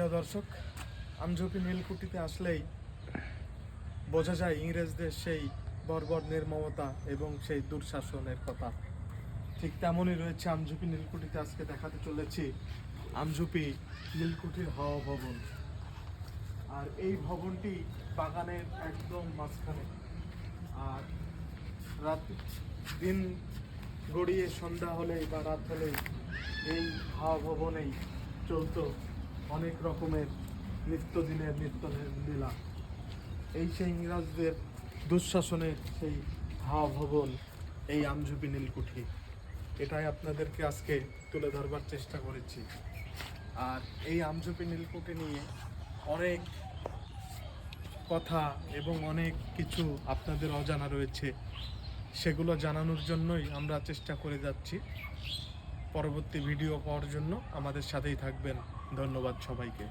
প্রিয় দর্শক, আমঝুপি নীলকুঠিতে আসলেই বোঝা যায় ইংরেজদের সেই বর্বর নির্মমতা এবং সেই দুঃশাসনের কথা। ঠিক তেমনই রয়েছে আমঝুপি নীলকুঠিতে। আজকে দেখাতে চলেছি আমঝুপি নীলকুঠির হাওয়া ভবন। আর এই ভবনটি বাগানের একদম মাঝখানে। আর দিন গড়িয়ে সন্ধ্যা হলেই বা রাত হলেই এই হাওয়া ভবনেই চলতো অনেক রকমের নিত্যদিনের লীলা। এই সেই ইংরেজদের দুঃশাসনের সেই হাওয়া ভবন, এই আমঝুপি নীলকুঠি। এটাই আপনাদেরকে আজকে তুলে ধরবার চেষ্টা করেছি। আর এই আমঝুপি নীলকুঠি নিয়ে অনেক কথা এবং অনেক কিছু আপনাদের অজানা রয়েছে, সেগুলো জানানোর জন্যই আমরা চেষ্টা করে যাচ্ছি। পরবর্তী ভিডিও পাওয়ার জন্য আমাদের সাথেই থাকবেন। ধন্যবাদ সবাইকে।